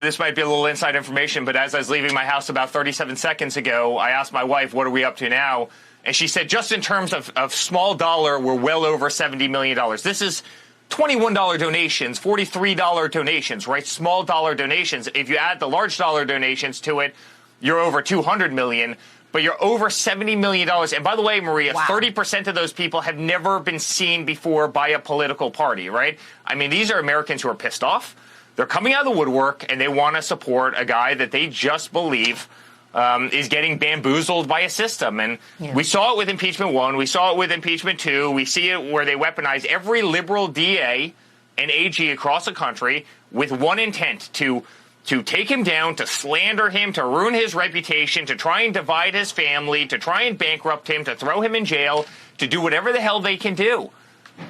This might be a little inside information, but as I was leaving my house about 37 seconds ago, I asked my wife, what are we up to now? And she said, just in terms of small dollar, we're well over $70 million. This is $21 donations, $43 donations, right? Small dollar donations. If you add the large dollar donations to it, you're over $200 million. But you're over $70 million. And by the way, Maria, wow. 30% of those people have never been seen before by a political party, right? I mean, these are Americans who are pissed off. They're coming out of the woodwork, and they want to support a guy that they just believe is getting bamboozled by a system. And we saw it with impeachment 1. We saw it with impeachment 2. We see it where they weaponize every liberal DA and AG across the country with one intent, to take him down, to slander him, to ruin his reputation, to try and divide his family, to try and bankrupt him, to throw him in jail, to do whatever the hell they can do.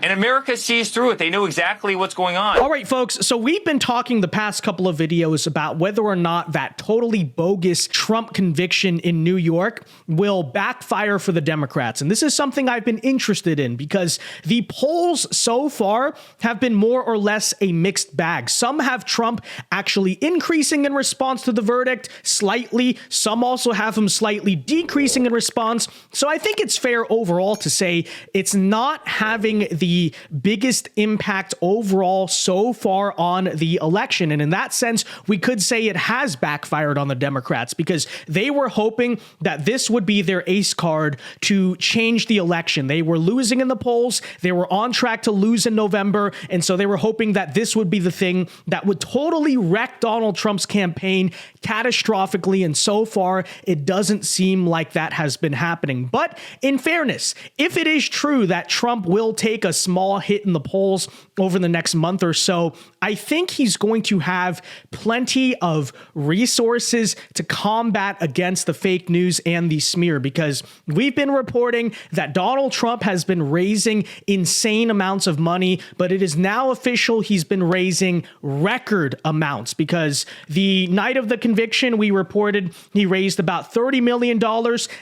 And America sees through it. They know exactly what's going on. All right, folks. So we've been talking the past couple of videos about whether or not that totally bogus Trump conviction in New York will backfire for the Democrats. And this is something I've been interested in because the polls so far have been more or less a mixed bag. Some have Trump actually increasing in response to the verdict slightly. Some also have him slightly decreasing in response. So I think it's fair overall to say it's not having the biggest impact overall so far on the election. And in that sense, we could say it has backfired on the Democrats because they were hoping that this would be their ace card to change the election. They were losing in the polls. They were on track to lose in November. And so they were hoping that this would be the thing that would totally wreck Donald Trump's campaign catastrophically. And so far, it doesn't seem like that has been happening. But in fairness, if it is true that Trump will take a small hit in the polls over the next month or so, I think he's going to have plenty of resources to combat against the fake news and the smear, because we've been reporting that Donald Trump has been raising insane amounts of money, but it is now official he's been raising record amounts, because the night of the conviction, we reported he raised about $30 million.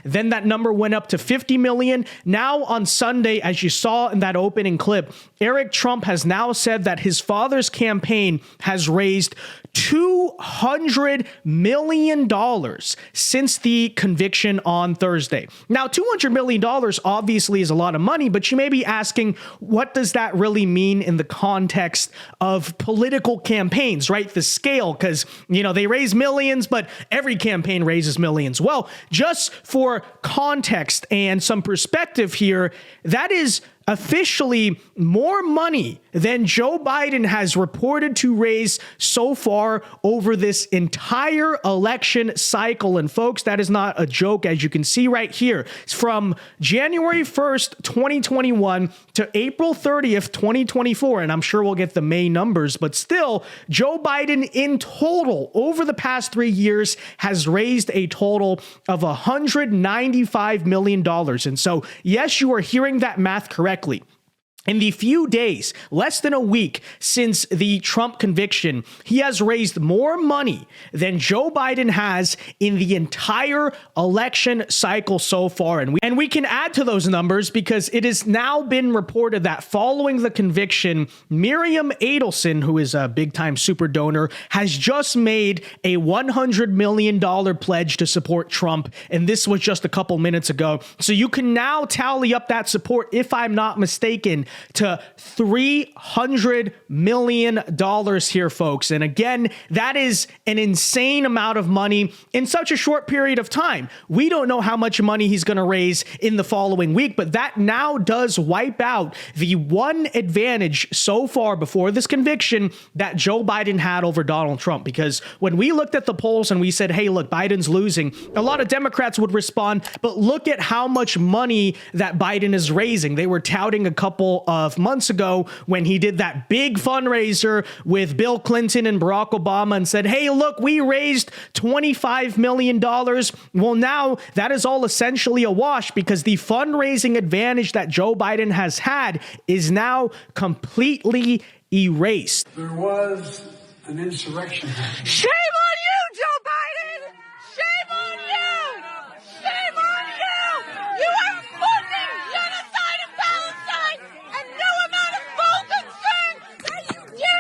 Then that number went up to $50 million. Now on Sunday, as you saw in that opening clip, Eric Trump has now said that his father's campaign has raised $200 million since the conviction on Thursday. Now, $200 million obviously is a lot of money, but you may be asking, what does that really mean in the context of political campaigns, right? The scale, because, they raise millions, but every campaign raises millions. Well, just for context and some perspective here, that is officially more money than Joe Biden has reported to raise so far over this entire election cycle. And folks, that is not a joke, as you can see right here. It's from January 1st, 2021 to April 30th, 2024. And I'm sure we'll get the May numbers, but still, Joe Biden in total over the past 3 years has raised a total of $195 million. And so, yes, you are hearing that math correctly. In the few days, less than a week since the Trump conviction, he has raised more money than Joe Biden has in the entire election cycle so far. And we can add to those numbers because it has now been reported that following the conviction, Miriam Adelson, who is a big-time super donor, has just made a $100 million pledge to support Trump. And this was just a couple minutes ago. So you can now tally up that support, if I'm not mistaken, to $300 million here, folks. And again, that is an insane amount of money in such a short period of time. We don't know how much money he's going to raise in the following week, but that now does wipe out the one advantage so far before this conviction that Joe Biden had over Donald Trump. Because when we looked at the polls and we said, hey, look, Biden's losing, a lot of Democrats would respond, but look at how much money that Biden is raising. They were touting a couple of months ago when he did that big fundraiser with Bill Clinton and Barack Obama and said, hey, look, we raised $25 million. Well, now that is all essentially a wash because the fundraising advantage that Joe Biden has had is now completely erased. There was an insurrection. Shame on you, Joe Biden! Shame on you! Shame on you! You are funding genocide in Palestine, and no amount of full concern that you do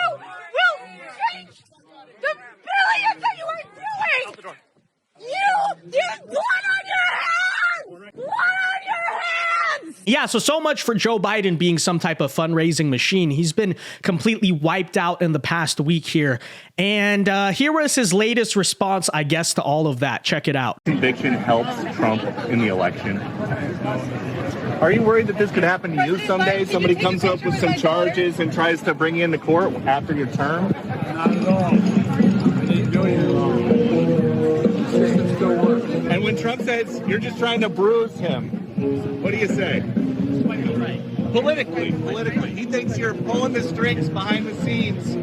will change the Yeah, so much for Joe Biden being some type of fundraising machine. He's been completely wiped out in the past week here. And here was his latest response, I guess, to all of that. Check it out. Conviction helps Trump in the election. Are you worried that this could happen to you someday? Somebody comes up with some charges and tries to bring you into court after your term? Not at all. I didn't do anything wrong. The system still works. And when Trump says you're just trying to bruise him, what do you say? Politically. He thinks you're pulling the strings behind the scenes,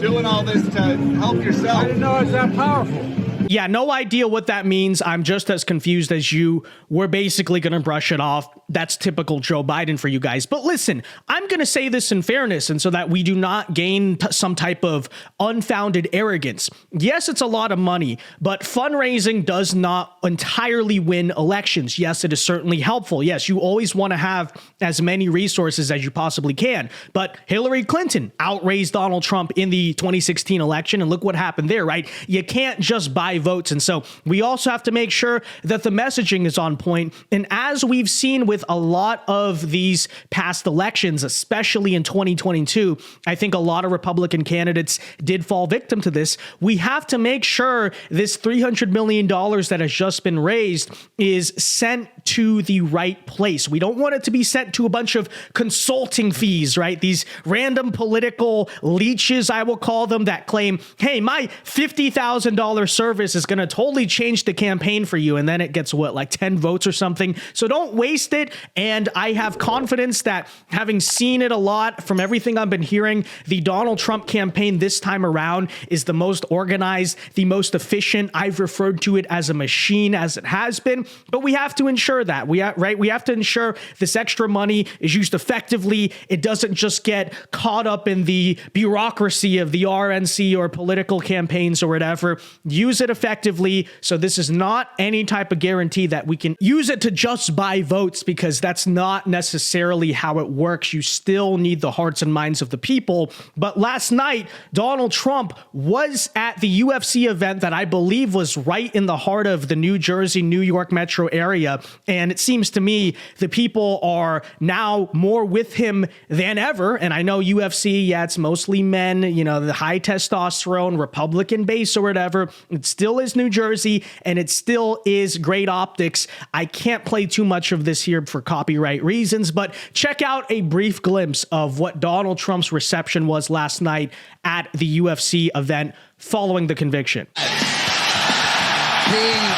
doing all this to help yourself. I didn't know it's that powerful. Yeah, no idea what that means. I'm just as confused as you. We're basically going to brush it off. That's typical Joe Biden for you guys. But listen, I'm going to say this in fairness and so that we do not gain some type of unfounded arrogance. Yes, it's a lot of money, but fundraising does not entirely win elections. Yes, it is certainly helpful. Yes, you always want to have as many resources as you possibly can. But Hillary Clinton outraised Donald Trump in the 2016 election, and look what happened there, right? You can't just buy votes. And so we also have to make sure that the messaging is on point. And as we've seen with a lot of these past elections, especially in 2022, I think a lot of Republican candidates did fall victim to this. We have to make sure this $300 million that has just been raised is sent to the right place. We don't want it to be sent to a bunch of consulting fees, right? These random political leeches, I will call them, that claim, hey, my $50,000 service is going to totally change the campaign for you. And then it gets what, like 10 votes or something. So don't waste it. And I have confidence that, having seen it a lot from everything I've been hearing, the Donald Trump campaign this time around is the most organized, the most efficient. I've referred to it as a machine, as it has been, but we have to ensure that we have to ensure this extra money is used effectively. It doesn't just get caught up in the bureaucracy of the RNC or political campaigns or whatever. Use it effectively. So this is not any type of guarantee that we can use it to just buy votes, because that's not necessarily how it works. You still need the hearts and minds of the people. But last night, Donald Trump was at the UFC event that I believe was right in the heart of the New Jersey, New York metro area. And it seems to me the people are now more with him than ever. And I know UFC, yeah, it's mostly men, you know, the high testosterone Republican base or whatever. It still is New Jersey, and it still is great optics. I can't play too much of this here for copyright reasons, but check out a brief glimpse of what Donald Trump's reception was last night at the UFC event following the conviction. Being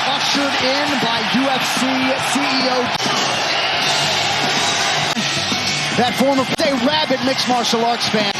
ushered in by UFC CEO, that former a rabid mixed martial arts fan.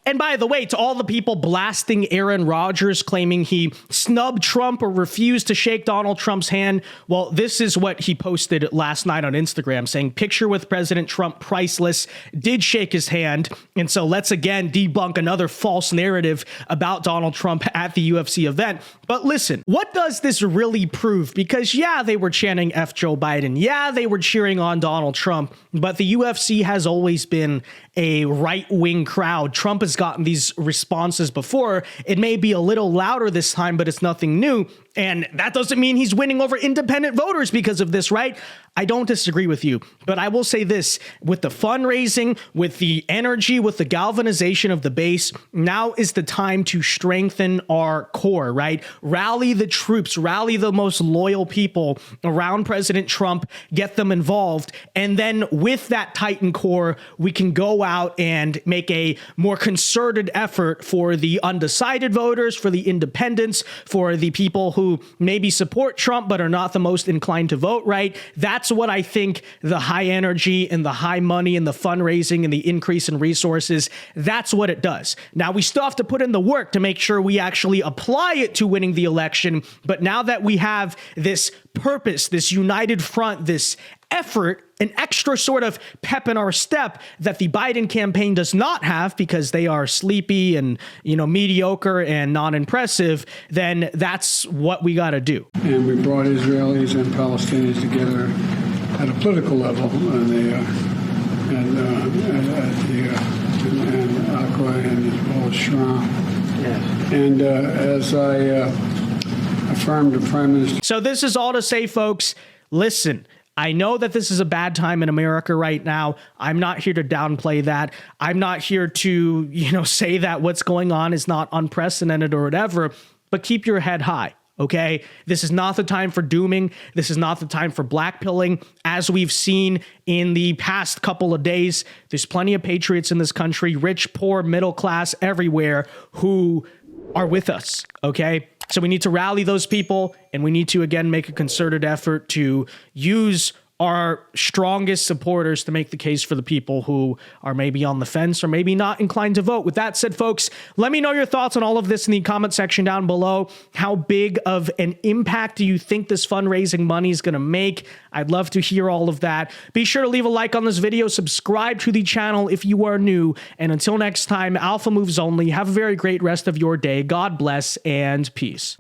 And by the way, to all the people blasting Aaron Rodgers, claiming he snubbed Trump or refused to shake Donald Trump's hand, well, this is what he posted last night on Instagram, saying, "Picture with President Trump priceless, did shake his hand." And so let's again debunk another false narrative about Donald Trump at the UFC event. But listen, what does this really prove? Because yeah, they were chanting F Joe Biden. Yeah, they were cheering on Donald Trump, but the UFC has always been a right-wing crowd. Trump has gotten these responses before. It may be a little louder this time, but it's nothing new. And that doesn't mean he's winning over independent voters because of this, right? I don't disagree with you, but I will say this: with the fundraising, with the energy, with the galvanization of the base, now is the time to strengthen our core, right? Rally the troops, rally the most loyal people around President Trump, get them involved. And then with that tightened core, we can go out and make a more concerted effort for the undecided voters, for the independents, for the people who maybe support Trump but are not the most inclined to vote, right? That's what I think the high energy and the high money and the fundraising and the increase in resources, that's what it does. Now, we still have to put in the work to make sure we actually apply it to winning the election. But now that we have this purpose, this united front, this effort, an extra sort of pep in our step that the Biden campaign does not have because they are sleepy and, mediocre and non-impressive, then that's what we got to do. And we brought Israelis and Palestinians together at a political level, and at the and aqua and as well as shrimp. Yes. And as I affirmed to Prime Minister. So this is all to say, folks, listen, I know that this is a bad time in America right now. I'm not here to downplay that. I'm not here to, say that what's going on is not unprecedented or whatever, but keep your head high. Okay, this is not the time for dooming. This is not the time for blackpilling. As we've seen in the past couple of days, there's plenty of patriots in this country, rich, poor, middle class, everywhere, who are with us. Okay, so we need to rally those people, and we need to, again, make a concerted effort to use our strongest supporters to make the case for the people who are maybe on the fence or maybe not inclined to vote. With that said, folks, let me know your thoughts on all of this in the comment section down below. How big of an impact do you think this fundraising money is going to make? I'd love to hear all of that. Be sure to leave a like on this video, subscribe to the channel if you are new, and until next time, Alpha Moves only. Have a very great rest of your day. God bless and peace.